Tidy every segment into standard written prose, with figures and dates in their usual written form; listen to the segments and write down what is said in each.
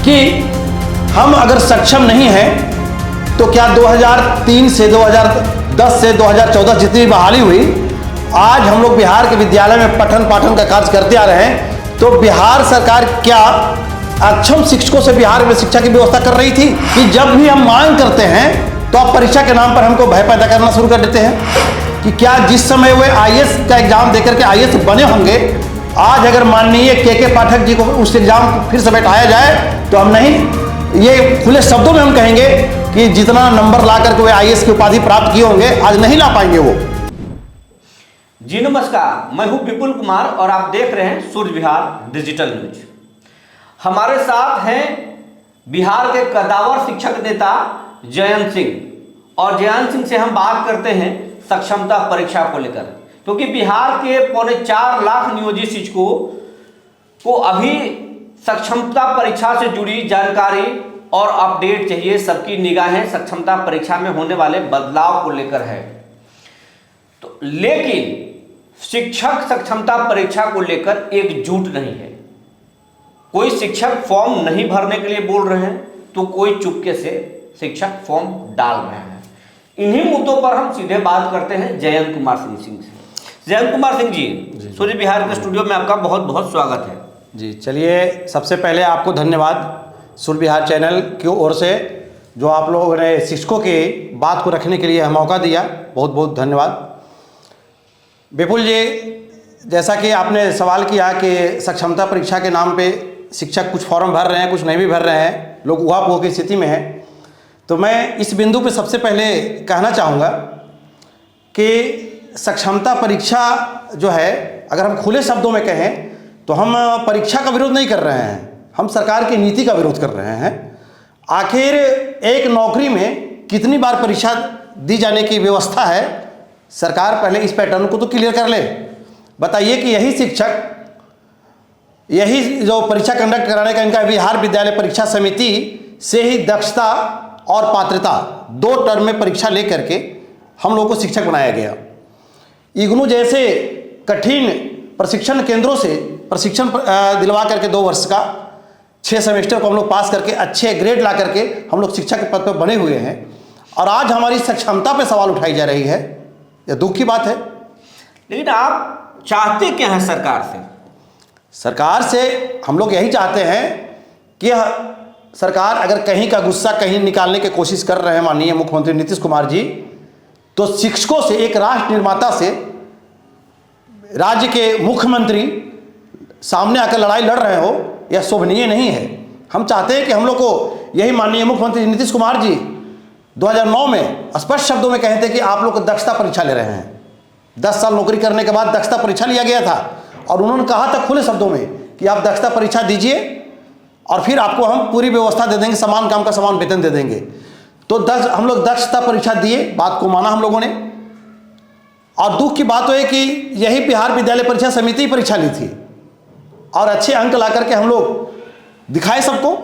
कि हम अगर सक्षम नहीं हैं तो क्या 2003 से 2010 से 2014 जितनी बहाली हुई, आज हम लोग बिहार के विद्यालय में पठन पाठन का कार्य करते आ रहे हैं, तो बिहार सरकार क्या अक्षम शिक्षकों से बिहार में शिक्षा की व्यवस्था कर रही थी कि जब भी हम मांग करते हैं तो आप परीक्षा के नाम पर हमको भय पैदा करना शुरू कर देते हैं कि क्या जिस समय वे आईएएस का एग्जाम देकर के आईएएस बने होंगे, आज अगर माननीय के पाठक जी को उस एग्जाम को फिर से बैठाया जाए तो हम नहीं, ये खुले शब्दों में हम कहेंगे कि जितना नंबर ला करके वे आईएएस की उपाधि प्राप्त किए होंगे आज नहीं ला पाएंगे वो। जी नमस्कार, मैं हूं विपुल कुमार और आप देख रहे हैं सूर्य विहार डिजिटल न्यूज। हमारे साथ हैं बिहार के कद्दावर शिक्षक नेता जयंत सिंह, और जयंत सिंह से हम बात करते हैं सक्षमता परीक्षा को लेकर, क्योंकि बिहार के 4.25 लाख नियोजित शिक्षकों को अभी सक्षमता परीक्षा से जुड़ी जानकारी और अपडेट चाहिए। सबकी निगाहें सक्षमता परीक्षा में होने वाले बदलाव को लेकर है, तो लेकिन शिक्षक सक्षमता परीक्षा को लेकर एकजुट नहीं है। कोई शिक्षक फॉर्म नहीं भरने के लिए बोल रहे हैं तो कोई चुपके से शिक्षक फॉर्म डाल रहे हैं। इन्हीं मुद्दों पर हम सीधे बात करते हैं जयंत कुमार सिंह से। जयंत कुमार सिंह जी, सूर्य विहार के स्टूडियो में आपका बहुत बहुत स्वागत है। जी चलिए, सबसे पहले आपको धन्यवाद सूर्य विहार चैनल की ओर से, जो आप लोगों ने शिक्षकों की बात को रखने के लिए मौका दिया, बहुत बहुत धन्यवाद। विपुल जी, जैसा कि आपने सवाल किया कि सक्षमता परीक्षा के नाम पे शिक्षक कुछ फॉर्म भर रहे हैं, कुछ नहीं भी भर रहे हैं, लोग उहापोह की स्थिति में हैं, तो मैं इस बिंदु पे सबसे पहले कहना चाहूँगा कि सक्षमता परीक्षा जो है, अगर हम खुले शब्दों में कहें तो हम परीक्षा का विरोध नहीं कर रहे हैं, हम सरकार की नीति का विरोध कर रहे हैं। आखिर एक नौकरी में कितनी बार परीक्षा दी जाने की व्यवस्था है, सरकार पहले इस पैटर्न को तो क्लियर कर ले। बताइए कि यही शिक्षक, यही जो परीक्षा कंडक्ट कराने का इनका बिहार विद्यालय परीक्षा समिति से ही दक्षता और पात्रता 2 टर्म में परीक्षा लेकर के हम लोगों को शिक्षक बनाया गया। इग्नू जैसे कठिन प्रशिक्षण केंद्रों से प्रशिक्षण दिलवा करके 2 वर्ष का 6 सेमेस्टर को हम लोग पास करके अच्छे ग्रेड ला करके हम लोग शिक्षक के पद पर बने हुए हैं, और आज हमारी सक्षमता पे सवाल उठाई जा रही है। यह दुख की बात है। लेकिन आप चाहते क्या हैं सरकार से? सरकार से हम लोग यही चाहते हैं कि सरकार अगर कहीं का गुस्सा कहीं निकालने की कोशिश कर रहे हैं माननीय मुख्यमंत्री नीतीश कुमार जी, तो शिक्षकों से, एक राष्ट्र निर्माता से, राज्य के मुख्यमंत्री सामने आकर लड़ाई लड़ रहे हो, यह शोभनीय नहीं है। हम चाहते हैं कि हम लोग को यही माननीय मुख्यमंत्री नीतीश कुमार जी 2009 में स्पष्ट शब्दों में कहे थे कि आप लोग दक्षता परीक्षा ले रहे हैं। 10 साल नौकरी करने के बाद दक्षता परीक्षा लिया गया था, और उन्होंने कहा था खुले शब्दों में कि आप दक्षता परीक्षा दीजिए और फिर आपको हम पूरी व्यवस्था दे देंगे, समान काम का समान वेतन दे देंगे। तो हम लोग दक्षता परीक्षा दिए, बात को माना हम लोगों ने, और दुख की बात है कि यही बिहार विद्यालय परीक्षा समिति परीक्षा ली थी और अच्छे अंक ला करके हम लोग दिखाए सबको।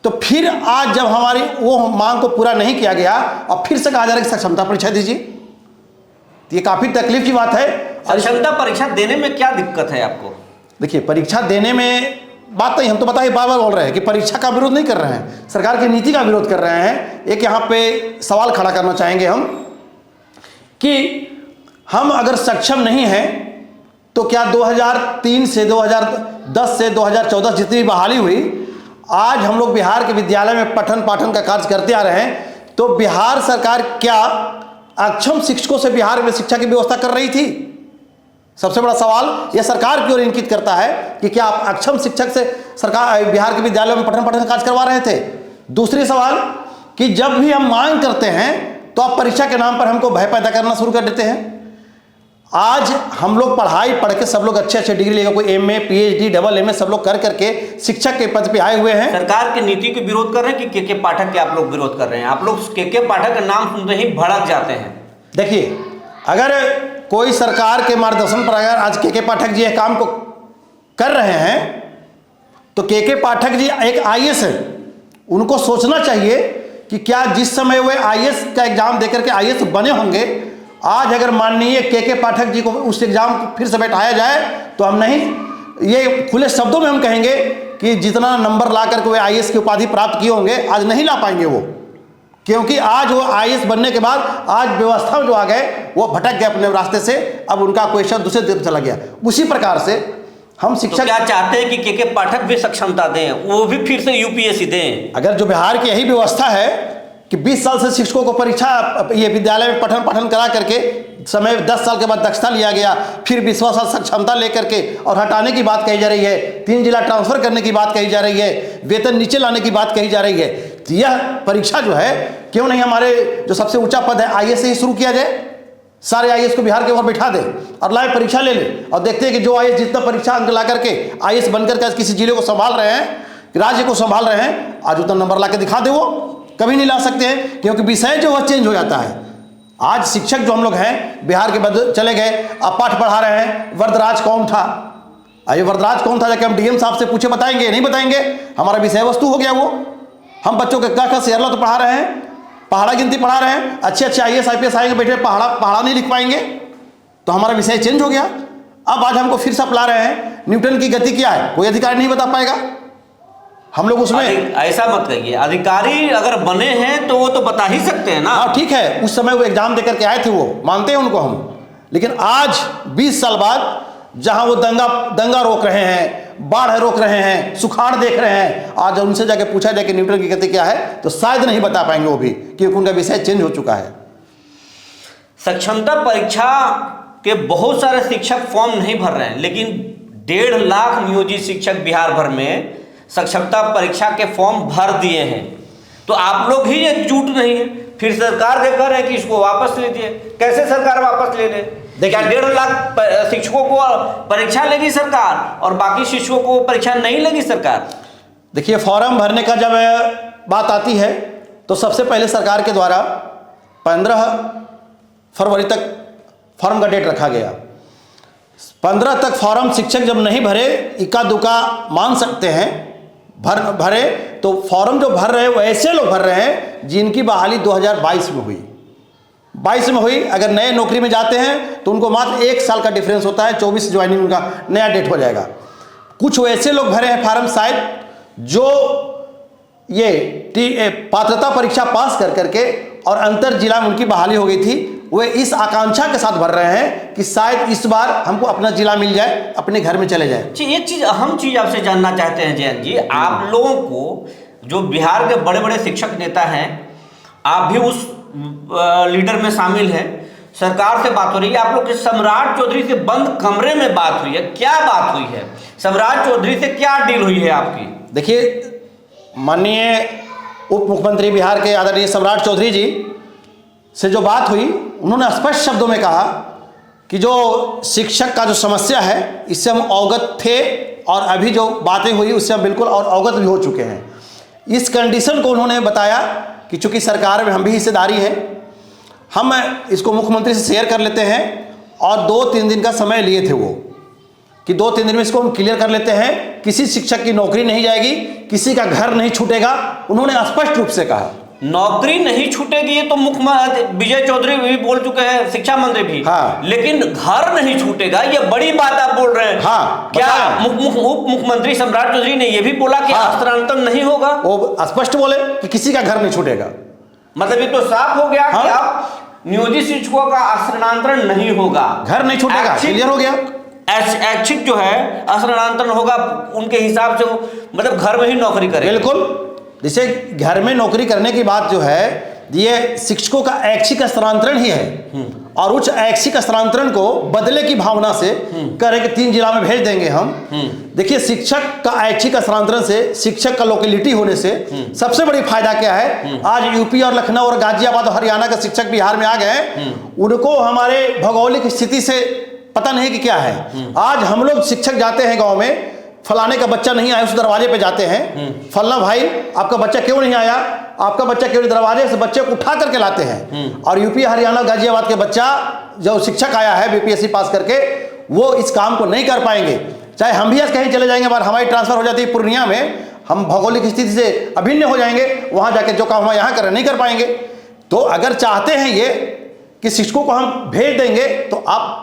तो फिर आज जब हमारी वो मांग को पूरा नहीं किया गया और फिर से कहा जा रहा है कि सक्षमता परीक्षा दीजिए, तो ये काफ़ी तकलीफ की बात है। सक्षमता परीक्षा देने में क्या दिक्कत है आपको? देखिए, परीक्षा देने में बात नहीं, हम तो बताइए बार बार बोल रहे हैं कि परीक्षा का विरोध नहीं कर रहे हैं, सरकार की नीति का विरोध कर रहे हैं। एक यहाँ पे सवाल खड़ा करना चाहेंगे हम कि हम अगर सक्षम नहीं हैं तो क्या 2003 से 2010 से 2014 जितनी बहाली हुई, आज हम लोग बिहार के विद्यालय में पठन पाठन का कार्य करते आ रहे हैं, तो बिहार सरकार क्या अक्षम शिक्षकों से बिहार में शिक्षा की व्यवस्था कर रही थी? सबसे बड़ा सवाल यह सरकार की ओर इंगित करता है कि क्या आप अक्षम शिक्षक से सरकार बिहार के विद्यालयों में पठन पाठन का कार्य करवा रहे थे? दूसरी सवाल कि जब भी हम मांग करते हैं तो आप परीक्षा के नाम पर हमको भय पैदा करना शुरू कर देते हैं। आज हम लोग पढ़ाई पढ़ के सब लोग अच्छे डिग्री लेकर, कोई एमए, पीएचडी, डबल एमए सब लोग कर करके शिक्षक के पद पे आए हुए हैं। सरकार की नीति के विरोध कर रहे हैं कि के पाठक के आप लोग विरोध कर रहे हैं? आप लोग के पाठक का नाम सुनते ही भड़क जाते हैं। देखिए, अगर कोई सरकार के मार्गदर्शन पर अगर आज के पाठक जी यह काम को कर रहे हैं, तो के पाठक जी एक आईएएस है, उनको सोचना चाहिए कि क्या जिस समय वे आईएएस का एग्जाम देकर के आईएएस बने होंगे, आज अगर माननीय के पाठक जी को उस एग्जाम को फिर से बैठाया जाए तो हम नहीं, ये खुले शब्दों में हम कहेंगे कि जितना नंबर ला करके वे आईएएस की उपाधि प्राप्त किए होंगे, आज नहीं ला पाएंगे वो, क्योंकि आज वो आईएएस बनने के बाद आज व्यवस्था में जो आ गए वो भटक गए अपने रास्ते से, अब उनका क्वेश्चन दूसरे तरफ चला गया। उसी प्रकार से हम शिक्षक तो क्या चाहते हैं कि के पाठक भी सक्षमता दें, वो भी फिर से यूपीएससी दें? अगर जो बिहार की यही व्यवस्था है कि 20 साल से शिक्षकों को परीक्षा ये विद्यालय में पठन करा करके समय 10 साल के बाद दक्षता लिया गया, फिर 20 साल सक्षमता लेकर के और हटाने की बात कही जा रही है, 3 जिला ट्रांसफर करने की बात कही जा रही है, वेतन नीचे लाने की बात कही जा रही है, तो यह परीक्षा जो है क्यों नहीं हमारे जो सबसे ऊंचा पद है आईएएस से ही शुरू किया जाए? सारे आईएएस को बिहार के ऊपर बिठा दे और लाइव परीक्षा ले ले और देखते हैं कि जो आईएएस जितना परीक्षा अंक ला करके आईएएस बनकर के किसी जिले को संभाल रहे हैं, राज्य को संभाल रहे हैं, आज उतना नंबर ला के दिखा दे। वो कभी नहीं ला सकते हैं क्योंकि विषय जो वह चेंज हो जाता है। आज शिक्षक जो हम लोग हैं बिहार के बद चले गए, अब पाठ पढ़ा रहे हैं, वरदराज कौन था? अरे वरदराज कौन था जाके हम डीएम साहब से पूछे, बताएंगे? नहीं बताएंगे। हमारा विषय वस्तु हो गया वो। हम बच्चों के का शेरला तो पढ़ा रहे हैं, पहाड़ा गिनती पढ़ा रहे हैं, अच्छे अच्छे आईएएस आईपीएस आएंगे, बैठे पहाड़ा नहीं लिख पाएंगे, तो हमारा विषय चेंज हो गया। अब आज हमको फिर से अपना रहे हैं, न्यूटन की गति क्या है कोई अधिकारी नहीं बता पाएगा। हम लोग उसमें ऐसा मत कहिए, अधिकारी अगर बने हैं तो वो तो बता ही सकते हैं ना। हाँ ठीक है, उस समय वो एग्जाम देकर के आए थे, वो मानते हैं उनको हम, लेकिन आज 20 साल बाद जहां वो दंगा रोक रहे हैं, बाढ़ रोक रहे हैं, सुखाड़ देख रहे हैं, आज उनसे जाके पूछा जाए कि न्यूटन की गति क्या है तो शायद नहीं बता पाएंगे वो भी, क्योंकि उनका विषय चेंज हो चुका है। सक्षमता परीक्षा के बहुत सारे शिक्षक फॉर्म नहीं भर रहे हैं, लेकिन 1.5 लाख नियोजित शिक्षक बिहार भर में सक्षमता परीक्षा के फॉर्म भर दिए हैं। तो आप लोग ही एकजुट नहीं है, फिर सरकार के कह रहे हैं कि इसको वापस लीजिए। कैसे सरकार वापस ले ले? क्या 1.5 लाख शिक्षकों को परीक्षा लेगी सरकार और बाकी शिक्षकों को परीक्षा नहीं लेगी सरकार? देखिए, फॉर्म भरने का जब बात आती है तो सबसे पहले सरकार के द्वारा 15 फरवरी तक फॉर्म का डेट रखा गया। 15 तक फॉर्म शिक्षक जब नहीं भरे, इक्का दुक्का मान सकते हैं भरे, तो फॉर्म जो भर रहे हैं वो ऐसे लोग भर रहे हैं जिनकी बहाली 2022 में हुई, 22 में हुई। अगर नए नौकरी में जाते हैं तो उनको मात्र 1 साल का डिफरेंस होता है, 24 ज्वाइनिंग उनका नया डेट हो जाएगा। कुछ वैसे लोग भरे हैं फॉर्म शायद जो ये पात्रता परीक्षा पास कर करके और अंतर जिला में उनकी बहाली हो गई थी, वे इस आकांक्षा के साथ भर रहे हैं कि शायद इस बार हमको अपना जिला मिल जाए, अपने घर में चले जाए। एक चीज अहम चीज आपसे जानना चाहते हैं जयंत जी, आप लोगों को जो बिहार के बड़े बड़े शिक्षक नेता हैं, आप भी उस लीडर में शामिल हैं, सरकार से बात हो रही है, आप लोग के सम्राट चौधरी से बंद कमरे में बात हुई है, क्या बात हुई है? सम्राट चौधरी से क्या डील हुई है आपकी? देखिए, माननीय उप मुख्यमंत्री बिहार के आदरणीय सम्राट चौधरी जी से जो बात हुई, उन्होंने स्पष्ट शब्दों में कहा कि जो शिक्षक का जो समस्या है इससे हम अवगत थे और अभी जो बातें हुई उससे हम बिल्कुल और अवगत भी हो चुके हैं। इस कंडीशन को उन्होंने बताया कि चूंकि सरकार में हम भी हिस्सेदारी है, हम इसको मुख्यमंत्री से शेयर कर लेते हैं और 2-3 दिन का समय लिए थे वो कि 2-3 दिन में इसको हम क्लियर कर लेते हैं, किसी शिक्षक की नौकरी नहीं जाएगी, किसी का घर नहीं छूटेगा। उन्होंने स्पष्ट रूप से कहा नौकरी नहीं छूटेगी, ये तो मुख्यमंत्री विजय चौधरी भी बोल चुके हैं, शिक्षा मंत्री भी। हाँ। लेकिन घर नहीं छूटेगा, ये बड़ी बात आप बोल रहे हैं। हाँ, क्या उप मुख्यमंत्री सम्राट चौधरी ने ये भी बोला कि हस्तांतरण नहीं होगा? वो स्पष्ट बोले कि किसी का घर नहीं छूटेगा। मतलब ये तो साफ हो गया कि अब नियोजित शिक्षकों का हस्तांतरण नहीं होगा, घर नहीं छूटेगा, क्लियर हो गया। ऐच्छिक जो है हस्तांतरण होगा उनके हिसाब से, मतलब घर में ही नौकरी करें। बिल्कुल, जैसे घर में नौकरी करने की बात जो है ये शिक्षकों का ऐच्छिक हस्तांतरण ही है और उस ऐच्छिक हस्तांतरण को बदले की भावना से करें कि 3 जिला में भेज देंगे हम। देखिए, शिक्षक का ऐच्छिक हस्तांतरण से, शिक्षक का लोकेलिटी होने से सबसे बड़ी फायदा क्या है? आज यूपी और लखनऊ और गाजियाबाद और हरियाणा का शिक्षक बिहार में आ गए, उनको हमारे भौगोलिक स्थिति से पता नहीं कि क्या है। आज हम लोग शिक्षक जाते हैं गाँव में, फलाने का बच्चा नहीं आया, उस दरवाजे पे जाते हैं, फलना भाई आपका बच्चा क्यों नहीं आया, आपका बच्चा क्यों नहीं, दरवाजे से बच्चे को उठा करके लाते हैं। और यूपी हरियाणा गाजियाबाद के बच्चा जो शिक्षक आया है बीपीएससी पास करके, वो इस काम को नहीं कर पाएंगे। चाहे हम भी आज कहीं चले जाएंगे, बार हमारी ट्रांसफर हो जाती है पूर्णिया में, हम भौगोलिक स्थिति से अभिन्न हो जाएंगे, वहां जाके जो काम हम यहाँ करें नहीं कर पाएंगे। तो अगर चाहते हैं ये कि शिक्षकों को हम भेज देंगे, तो आप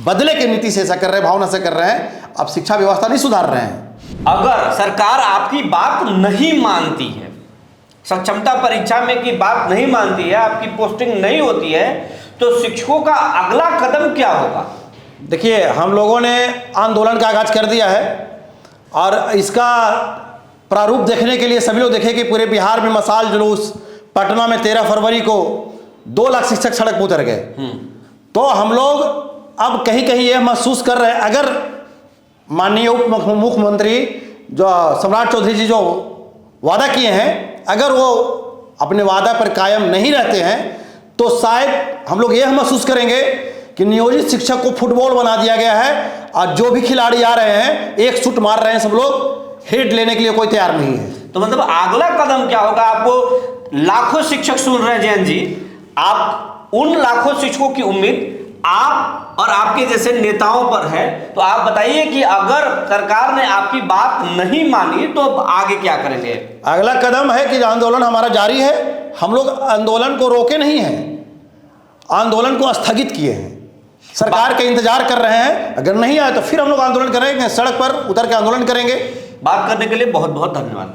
बदले की नीति से ऐसा कर रहे हैं, भावना से कर रहे हैं, आप शिक्षा व्यवस्था नहीं सुधार रहे हैं। अगर सरकार आपकी बात नहीं मानती है, सक्षमता परीक्षा में की बात नहीं मानती है, आपकी पोस्टिंग नहीं होती है, तो शिक्षकों का अगला कदम क्या होगा? देखिए, हम लोगों ने आंदोलन का आगाज कर दिया है और इसका प्रारूप देखने के लिए सभी लोग देखें कि पूरे बिहार में मशाल जुलूस, पटना में 13 फरवरी को 2 लाख शिक्षक सड़क पर उतर गए। तो हम लोग अब कहीं कहीं यह महसूस कर रहे हैं, अगर माननीय उप मुख्यमंत्री जो सम्राट चौधरी जी जो वादा किए हैं, अगर वो अपने वादा पर कायम नहीं रहते हैं तो शायद हम लोग यह महसूस करेंगे कि नियोजित शिक्षक को फुटबॉल बना दिया गया है और जो भी खिलाड़ी आ रहे हैं एक शूट मार रहे हैं, सब लोग हिट लेने के लिए कोई तैयार नहीं है। तो मतलब अगला कदम क्या होगा? आपको लाखों शिक्षक सुन रहे हैं जयंत जी, आप उन लाखों शिक्षकों की उम्मीद आप और आपके जैसे नेताओं पर है, तो आप बताइए कि अगर सरकार ने आपकी बात नहीं मानी तो आगे क्या करेंगे? अगला कदम है कि आंदोलन हमारा जारी है। हम लोग आंदोलन को रोके नहीं हैं, आंदोलन को स्थगित किए हैं, सरकार का इंतजार कर रहे हैं। अगर नहीं आए तो फिर हम लोग आंदोलन करेंगे, सड़क पर उतर के आंदोलन करेंगे। बात करने के लिए बहुत बहुत धन्यवाद।